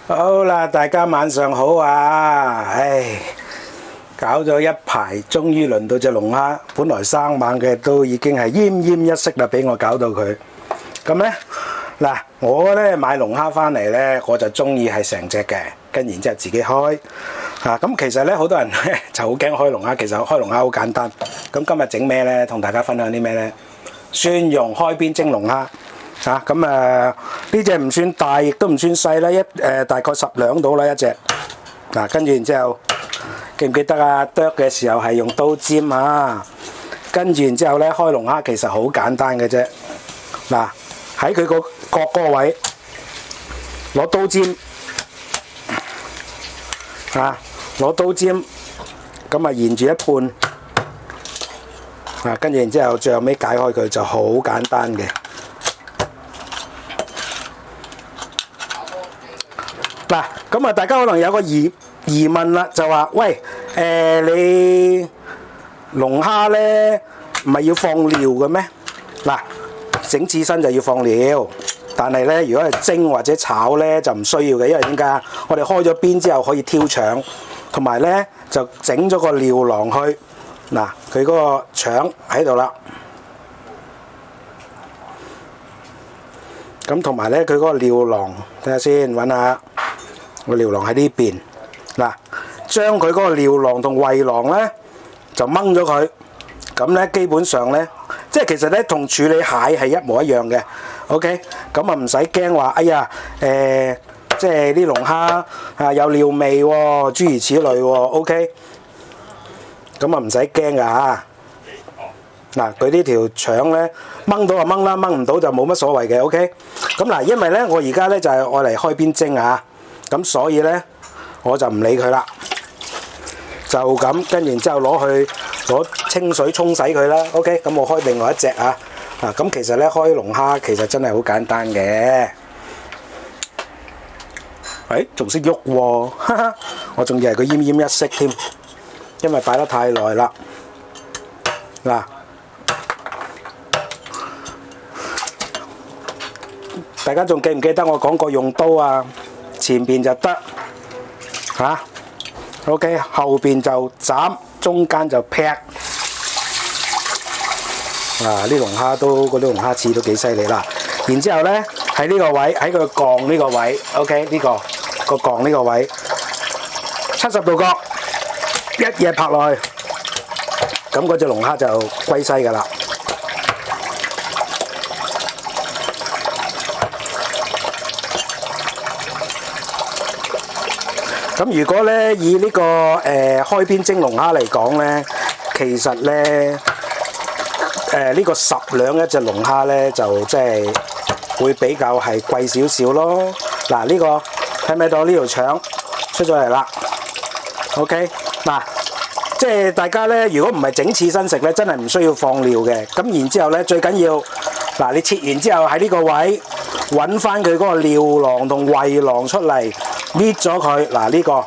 好啦，大家晚上好啊！搞咗一排，終於輪到隻龍蝦。本來生猛嘅都已經係奄奄一息啦，俾我搞到佢。咁呢，嗱，我呢買龍蝦翻嚟呢，我就中意係成隻嘅，跟然之後自己開。咁其實呢，好多人呢就好驚開龍蝦，其實開龍蝦好簡單。咁今日整咩呢？同大家分享啲咩呢？蒜蓉開邊蒸龍蝦。呢隻唔算大，亦都唔算細啦，大概10兩到啦一隻。跟住然之後，記唔記得啊？剁嘅時候係用刀尖啊。跟住然之後咧，開龍蝦其實好簡單嘅啫。喺佢個角個位攞刀尖，攞刀尖，咁啊沿住一半，跟住然之後最後尾解開佢就好簡單嘅。咁啊，大家可能有個疑問啦，就話：喂，你龍蝦咧唔係要放料嘅咩？整刺身就要放料，但係咧，如果係蒸或者炒咧就唔需要嘅，因為點解？我哋開咗邊之後可以挑腸，同埋咧就整咗個料囊去。佢嗰個腸喺度啦。咁同埋咧，佢嗰個料囊，睇下先，揾下。個料囊喺呢邊，將佢嗰個料囊同胃囊咧就掹咗佢，咁咧基本上咧，即係其實咧同處理蟹係一模一樣嘅 ，OK， 咁啊唔使驚話，哎呀，即係啲龍蝦有尿味喎，諸如此類喎 ，OK， 咁啊唔使驚噶嚇。佢呢條腸咧掹到就掹啦，掹唔到就冇乜所謂嘅 ，OK， 咁因為咧我而家咧就係愛嚟開邊蒸啊。咁所以咧，我就唔理佢啦，就咁跟然之後攞清水沖洗佢啦。OK， 咁我開另外一隻啊。咁其實咧開龍蝦其實真係好簡單嘅。仲識喐喎，我仲以為佢奄奄一息添，因為擺得太耐啦。大家仲記唔記得我講過用刀啊？前邊就得，OK， 後邊就斬，中間就劈。啲龍蝦嗰啲龍蝦刺都幾犀利啦。然之後咧喺呢個位，喺佢槓呢個位 ，OK， 呢個槓呢個位，70度角，一嘢拍落去，咁嗰隻龍蝦就歸西㗎啦。咁如果咧以呢個開邊蒸龍蝦嚟講咧，其實咧呢個10兩一隻龍蝦咧就即係會比較係貴少少咯。呢個睇唔睇到呢條腸出咗嚟啦 ？OK， 即係大家咧，如果唔係整刺身食咧，真係唔需要放料嘅。咁然之後咧，最緊要你切完之後喺呢個位揾翻佢嗰個料囊同胃囊出嚟。搣咗佢，呢個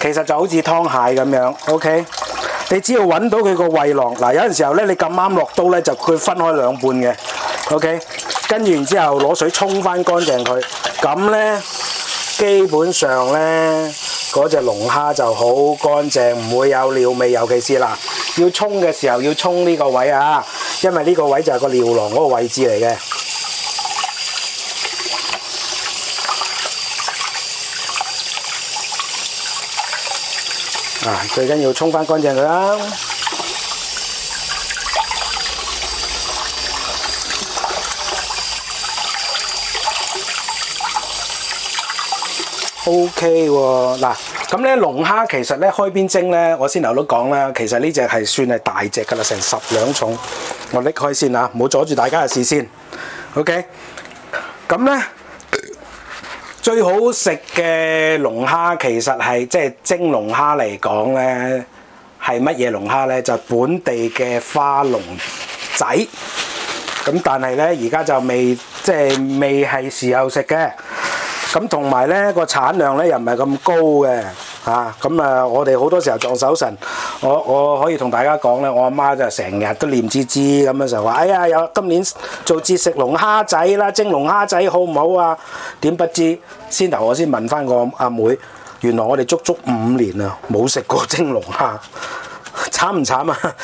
其實就好似劏蟹咁樣 ，OK？ 你只要揾到佢個胃囊，有陣時候咧，你咁啱落刀咧，就佢分開兩半嘅 ，OK？ 跟住然之後攞水沖翻乾淨佢，咁咧基本上咧嗰隻龍蝦就好乾淨，唔會有尿味，尤其是要沖嘅時候要沖呢個位啊，因為呢個位就係個料囊嗰個位置嚟嘅。最緊要沖翻乾淨佢啦。OK 喎，咁咧龍蝦其實咧開邊蒸咧，我先頭都講啦，其實呢隻係算係大隻㗎啦，成10兩重。我拎開先啊，唔好阻住大家嘅視線。OK， 咁咧。最好食嘅龍蝦其實係即係蒸龍蝦嚟講咧，係乜嘢龍蝦咧？就本地嘅花龍仔。咁但係咧，而家就未係時候食嘅。咁同埋咧個產量咧又唔係咁高嘅咁我哋好多時候撞手神，我可以同大家講咧，我阿媽就成日都念吱吱咁樣就話：哎呀，有今年做節食龍蝦仔啦，蒸龍蝦仔好唔好啊？點不知先頭我先問翻個阿妹，原來我哋足足5年啊冇食過蒸龍蝦，慘唔慘啊？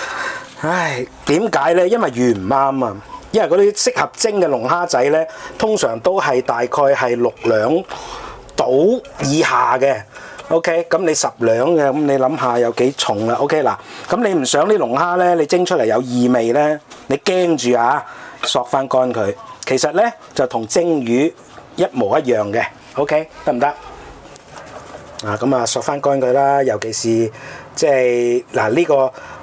唉，點解咧？因為魚唔啱啊！因為嗰啲適合蒸嘅龍蝦仔咧，通常都係大概係6兩到以下嘅。OK， 咁你10兩嘅，咁你諗下有幾重啦 ？OK 嗱，咁你唔想啲龍蝦咧，你蒸出嚟有異味咧，你驚住啊，索翻乾佢。其實咧就同蒸魚一模一樣嘅。OK， 得唔得？咁啊，索翻乾佢啦，尤其是即係嗱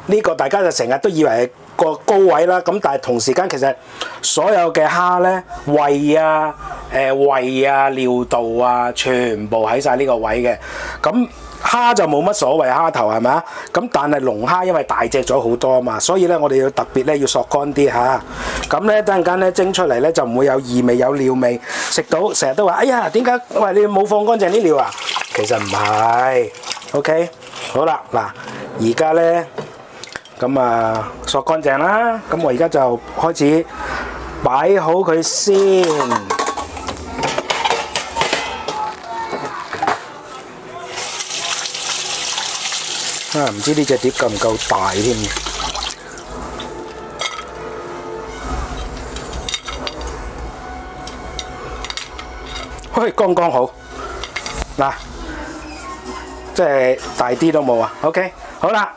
呢個大家就成日都以為係個高位啦，咁但係同時間其實所有嘅蝦咧胃啊、胃啊、尿道啊，全部喺晒呢個位嘅。咁蝦就冇乜所謂，蝦頭係咪啊？咁但係龍蝦因為大隻咗好多啊嘛，所以咧我哋要特別咧要索乾啲嚇。咁咧等陣間咧蒸出嚟咧就唔會有異味有尿味，食到成日都話：哎呀，點解喂你冇放乾淨啲料啊？其實唔係 ，OK， 好啦，嗱，而家咧咁啊索乾淨啦，咁我而家就開始擺好佢先。唔知呢隻碟夠唔夠大添？喂，剛剛好。嗱，即係大啲都冇啊。OK， 好啦。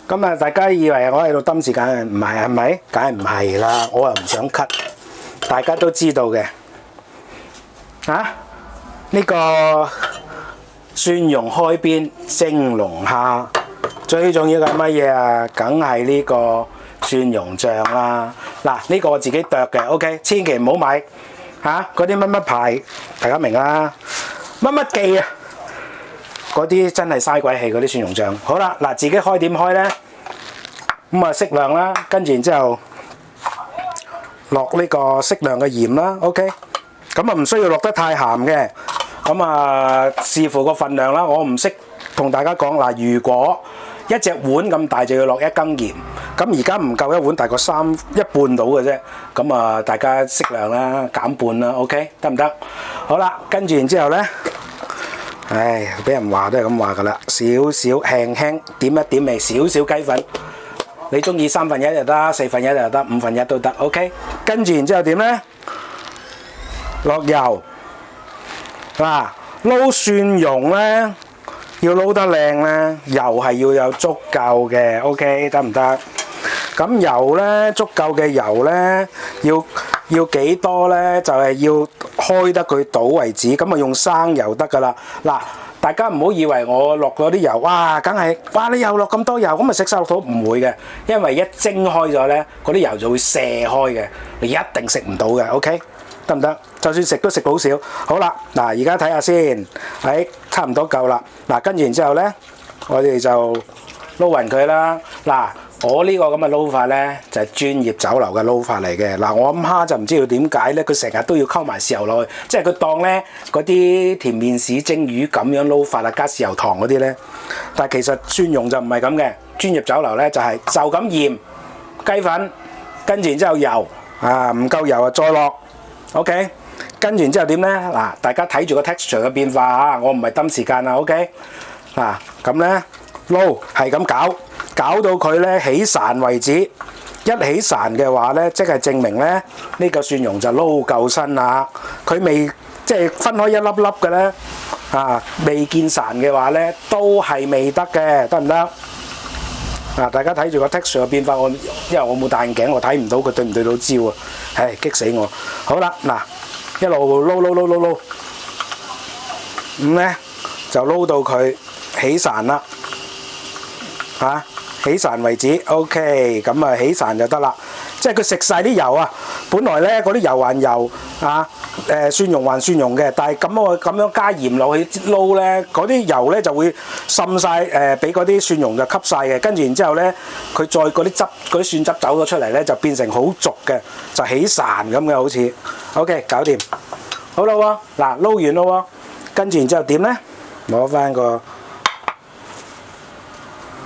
咁啊，大家以為我喺度抌時間，唔係係咪？梗係唔係啦，我又唔想 cut。大家都知道嘅。呢個蒜蓉開邊蒸龍蝦，最重要嘅係乜嘢啊？梗係呢個蒜蓉醬啦。嗱，呢個我自己剁嘅 ，OK， 千祈唔好買嗰啲乜乜牌，大家明啦。乜乜記啊？嗰啲真係嘥鬼氣嗰啲蒜蓉醬。好啦，嗱，自己開點開咧？咁啊，適量啦，跟住然之後落呢個適量嘅鹽啦。OK， 咁啊唔需要落得太鹹嘅。咁啊，視乎個份量啦。我唔識同大家講嗱，如果一隻碗咁大就要落1羹鹽。咁而家唔夠一碗，大概一半到嘅啫。咁啊，大家適量啦，減半啦。OK， 得唔得？好啦，跟住然之後咧，俾人話都係咁話噶啦，少少輕輕點一點味，少少雞粉。你中意1/3就得，1/4就得，1/5都得。OK， 跟住然之後點咧？落油。嗱，撈蒜蓉咧，要撈得靚咧，油係要有足夠嘅。OK， 得唔得？咁油咧，足夠嘅油咧，要幾多咧？就係要開得佢到為止。咁啊，用生油得噶啦。嗱，大家唔好以為我落咗啲油，哇，梗係，哇，你又落咁多油，咁咪食晒落肚？唔會嘅，因為一蒸開咗咧，嗰啲油就會射開嘅，你一定食唔到嘅。OK， 得唔得？就算食都食好少。好啦，嗱，而家睇下先，差唔多夠啦。嗱，跟住然之後咧，我哋就撈勻佢啦。嗱，我呢個咁嘅撈法咧，就係專業酒樓嘅撈法嚟嘅。嗱，我諗蝦就唔知道點解咧，佢成日都要溝埋豉油落去，即係佢當咧嗰啲甜面豉蒸魚咁樣撈法啊，加豉油糖嗰啲咧。但係其實蒜蓉就唔係咁嘅，專業酒樓咧就係就咁鹽、雞粉，跟住然之後油唔夠油啊再落 ，OK。跟住然之後點咧？嗱，大家睇住個 texture 嘅變化啊！我唔係抌時間啊 ，OK。嗱，咁咧撈係咁搞到佢咧起潺為止。一起潺嘅話咧，即係證明咧呢個蒜蓉就撈夠身啦。佢未即係分開一粒粒嘅咧，未見潺嘅話咧，都係未得嘅，得唔得？大家睇住個 texture 嘅變化，因為我冇戴眼鏡，我睇唔到佢對唔對到焦啊！唉，激死我！好啦，嗱。一路撈，咁咧就撈到佢起潺啦，起潺為止 ，OK， 咁啊起潺就得啦。即係佢食晒啲油啊！本來咧嗰啲油還油蒜蓉還蒜蓉嘅，但係咁樣加鹽落去撈咧，嗰啲油咧就會滲晒俾嗰啲蒜蓉就吸晒嘅。跟住然之後咧，佢再嗰啲蒜汁走咗出嚟咧，就變成好濁嘅，就起潺咁嘅好似。OK， 搞掂，好啦喎，嗱撈完啦喎，跟住然之後點咧？攞翻個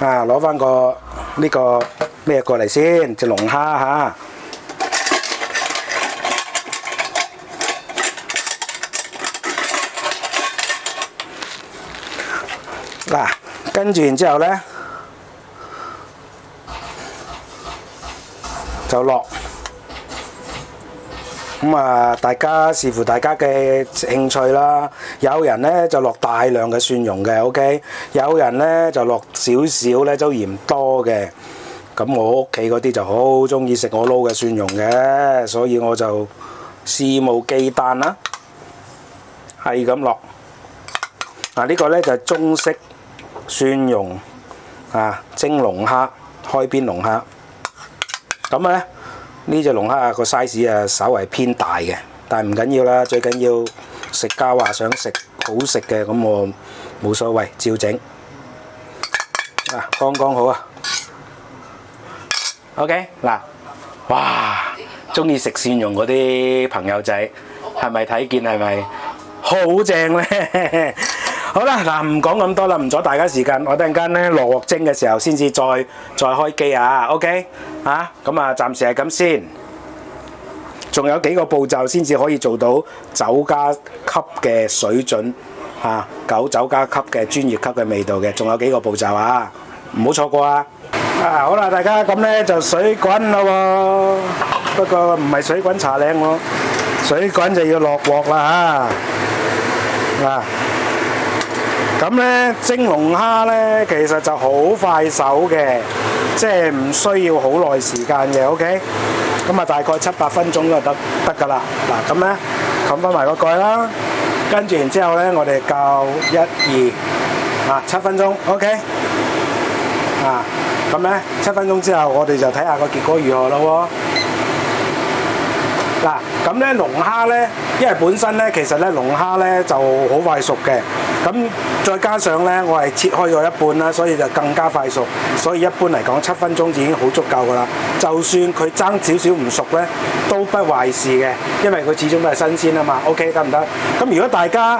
攞翻個呢個咩過嚟先？隻龍蝦嚇。嗱，跟住然之後咧，就落。咁啊，大家視乎大家嘅興趣啦。有人咧就落大量嘅蒜蓉嘅 ，OK。有人咧就落少少咧，都嫌多嘅。咁我屋企嗰啲就好中意食我撈嘅蒜蓉嘅，所以我就肆無忌憚啦，係咁落。嗱，呢個咧就係中式蒜蓉蒸龍蝦，開邊龍蝦。咁咧。呢隻龍蝦個 size 稍為偏大嘅，但係唔緊要啦，最緊要食家話想食好食嘅，咁我冇所謂，照整。剛剛好啊。OK， 嗱，哇，中意食蒜蓉嗰啲朋友仔，係咪睇見係咪好正咧？好啦，嗱，唔講咁多啦，唔阻大家時間，我等陣間咧落鑊蒸嘅時候先至再開機啊 ，OK， 咁啊暫時係咁先，仲有幾個步驟先至可以做到酒家級嘅水準酒家級嘅專業級嘅味道嘅，仲有幾個步驟啊，唔好錯過啊！好啦，大家咁咧就水滾啦喎，不過唔係水滾茶靚喎，水滾就要落鑊啦嚇。咁咧蒸龍蝦咧，其實就好快手嘅，即係唔需要好耐時間嘅 ，OK。咁啊，大概7-8分鐘就得㗎啦。嗱，咁咧冚翻埋個蓋啦，跟住然之後咧，我哋校1、2，7分鐘 ，OK。咁咧7分鐘之後，我哋就睇下個結果如何咯喎。嗱，咁咧龍蝦咧，因為本身咧其實咧龍蝦咧就好快熟嘅，咁再加上咧我係切開咗一半啦，所以就更加快熟。所以一般嚟講7分鐘已經好足夠㗎啦。就算佢爭少少唔熟咧，都不壞事嘅，因為佢始終都係新鮮啊嘛。OK， 得唔得？咁如果大家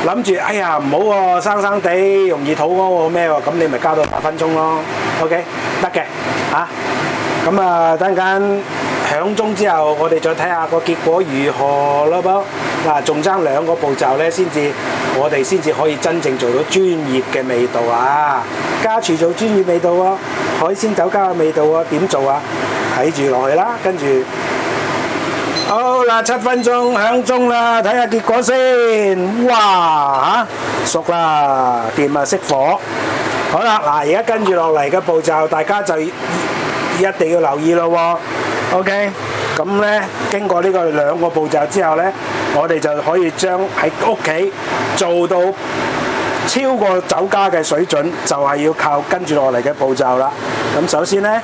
諗住哎呀唔好喎，生生地容易肚屙喎咩喎，咁你咪加到8分鐘咯。OK， 得嘅嚇。咁啊，等陣間響鐘之後，我哋再睇下個結果如何咯噃。嗱，仲爭2個步驟咧，我哋先至可以真正做到專業嘅味道啊！家廚做專業味道喎，海鮮酒家嘅味道喎，點做啊？睇住落去啦，跟住好啦，7分鐘響鐘啦，睇下結果先。哇熟啦，掂啊，熄火。好啦，嗱，而家跟住落嚟嘅步驟，大家就一定要留意咯喎。OK， 咁咧經過呢個2個步驟之後咧，我哋就可以將喺屋企做到超過酒家嘅水準，就係要靠跟住落嚟嘅步驟啦。咁首先咧，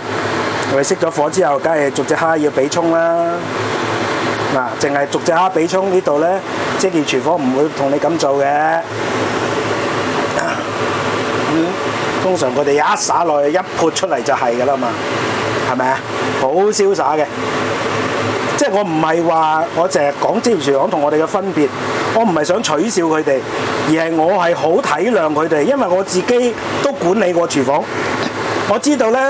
我哋熄咗火之後，梗係逐隻蝦要俾葱啦。嗱，淨係逐隻蝦俾葱呢度咧，職業廚房唔會同你咁做嘅。通常佢哋一灑落去，一潑出嚟就係㗎啦嘛，係咪啊？好瀟灑嘅，即係我唔係話我淨係講職業廚房同我哋嘅分別，我唔係想取笑佢哋，而係我係好體諒佢哋，因為我自己都管理過廚房，我知道咧，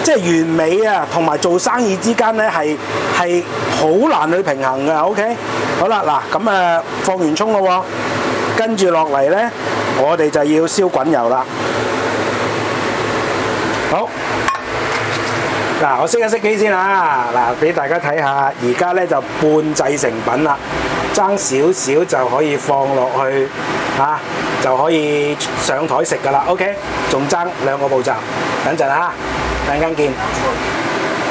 即係完美啊，同埋做生意之間咧係好難去平衡嘅。OK， 好啦，嗱咁啊放完葱咯喎，跟住落嚟咧，我哋就要燒滾油啦。好，嗱，我熄一熄機先啦。嗱，俾大家睇下，而家咧就半製成品啦，爭少少就可以放落去，就可以上台食噶啦。OK， 仲爭2個步驟，等陣啊，等陣見。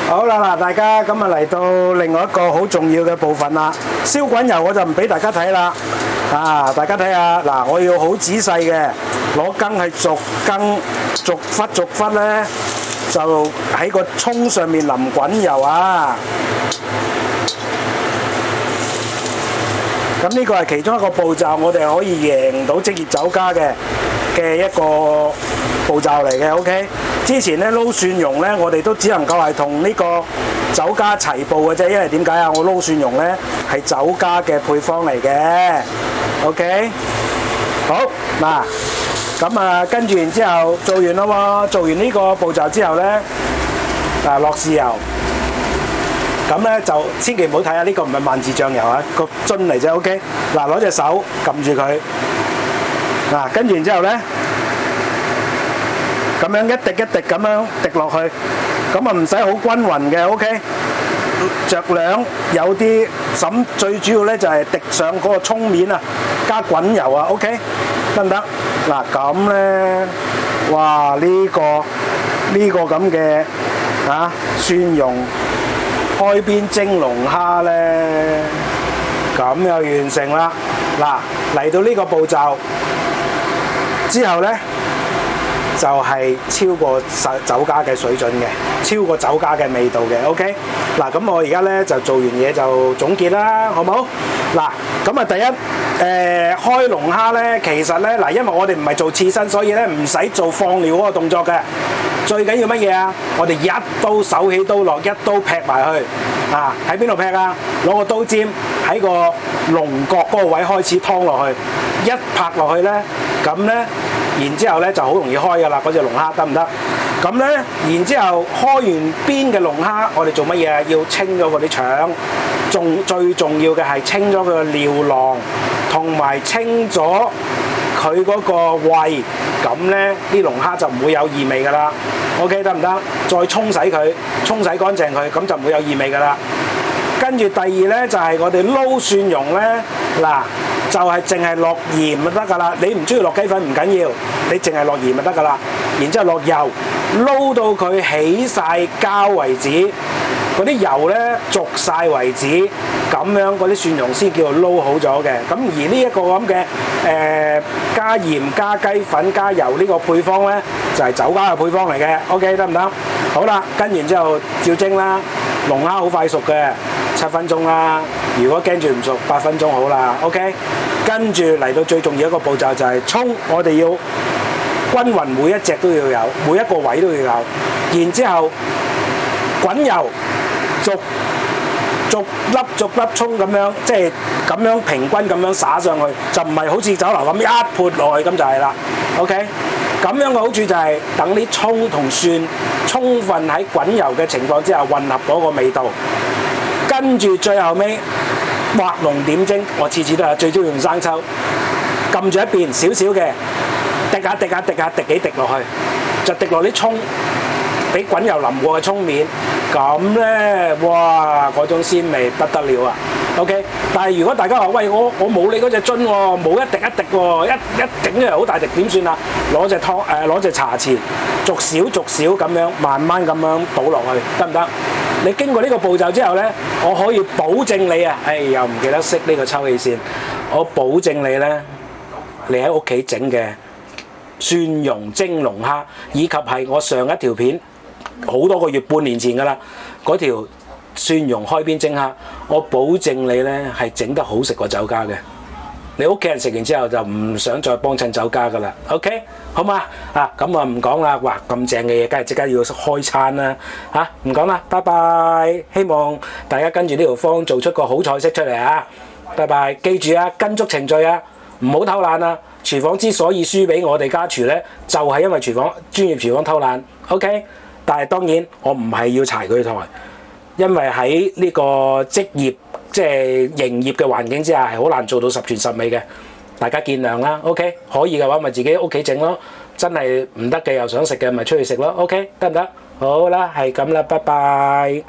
好啦，嗱，大家咁啊嚟到另外一個好重要嘅部分啦。燒滾油我就唔俾大家睇啦，大家睇下，嗱，我要好仔細嘅，攞羹係逐羹逐忽咧，就喺個葱上面淋滾油啊！咁呢個係其中一個步驟，我哋可以贏到職業酒家嘅一個步驟嚟嘅。OK， 之前咧撈蒜蓉咧，我哋都只能夠係同呢個酒家齊步嘅啫，因為點解啊？我撈蒜蓉咧係酒家嘅配方嚟嘅。OK， 好嗱。咁啊，跟住然之後做完啦喎，做完呢個步驟之後咧，落豉油。咁咧就千祈唔好睇下呢個唔係萬字醬油啊，個樽嚟啫 ，OK。嗱，攞隻手撳住佢，跟住然之後咧，咁樣一滴一滴咁樣滴落去，咁啊唔使好均勻嘅 ，OK。着量有啲審，最主要咧就係滴上嗰個葱面啊，加滾油啊 ，OK， 得唔得？嗱咁咧，哇呢個咁嘅蒜蓉開邊蒸龍蝦咧，咁又完成啦。嗱，嚟到呢個步驟之後咧，就係超過酒家嘅水準嘅，超過酒家嘅味道嘅 ，OK。嗱，咁我而家咧就做完嘢就總結啦，好唔好？嗱，咁啊第一，開龍蝦咧，其實咧嗱，因為我哋唔係做刺身，所以咧唔使做放料嗰個動作嘅。最緊要乜嘢啊？我哋一刀手起刀落，一刀劈埋去。喺邊度劈啊？攞個刀尖喺個龍角嗰個位開始劏落去，一拍落去咧，咁咧，然之後咧就好容易開噶啦，嗰隻龍蝦得唔得？咁咧，然之後開完邊嘅龍蝦，我哋做乜嘢啊？要清咗嗰啲腸，最重要嘅係清咗佢嘅尿囊，同埋清咗佢嗰個胃，咁咧啲龍蝦就唔會有異味噶啦。OK 得唔得？再沖洗佢，沖洗乾淨佢，咁就唔會有異味噶啦。跟住第二咧就係我哋撈蒜蓉咧，嗱就係淨係落鹽就得噶啦。你唔中意落雞粉唔緊要，你淨係落鹽就得噶啦。然之後落油，撈到佢起晒膠為止，嗰啲油咧逐晒為止，咁樣嗰啲蒜蓉先叫做撈好咗嘅。咁而呢一個咁嘅加鹽加雞粉加油呢個配方咧，就係酒家嘅配方嚟嘅。OK 得唔得？好啦，跟完之後照蒸啦。龍蝦好快熟嘅，7分鐘啦。如果驚住唔熟，8分鐘好啦。OK， 跟住嚟到最重要一個步驟就係葱，我哋要均勻，每一隻都要有，每一個位都要有。然之後滾油，逐粒葱咁樣，即係咁樣平均咁樣灑上去，就唔係好似酒樓咁一潑落去咁就係啦。OK。咁樣嘅好處就係等啲葱同蒜充分喺滾油嘅情況之下混合嗰個味道，跟住最後尾畫龍點睛，我次次都係最中意用生抽，撳住一邊少少嘅，滴下滴幾滴落去，就滴落啲葱，俾滾油淋過嘅葱面，咁咧哇嗰種鮮味不得了啊！ OK， 但係如果大家話喂我冇你嗰隻樽喎，冇一滴一滴喎，一整出嚟好大滴點算啊？攞隻茶匙，逐少咁樣慢慢咁樣倒落去，得唔得？你經過呢個步驟之後咧，我可以保證你啊，又唔記得熄呢個抽氣扇，我保證你咧，你喺屋企整嘅蒜蓉蒸龍蝦，以及係我上一條片好多個月半年前㗎啦嗰條蒜蓉開邊蒸蝦，我保證你咧係整得好食過酒家嘅。你屋企人食完之後就唔想再幫襯酒家噶啦。OK， 好嘛？咁啊唔講啦。哇，咁正嘅嘢，梗係即刻要開餐啦。唔講啦，拜拜。希望大家跟住呢條方做出個好菜式出嚟啊！拜拜。記住啊，跟足程序啊，唔好偷懶啊！廚房之所以輸俾我哋家廚咧，就係因為專業廚房偷懶。OK， 但係當然我唔係要柴佢台。因為喺呢個職業即係營業嘅環境之下，係好難做到十全十美嘅，大家見諒啦。OK， 可以嘅話咪自己屋企整咯，真係唔得嘅又想食嘅咪出去食咯。OK， 得唔得？好啦，係咁啦，拜拜。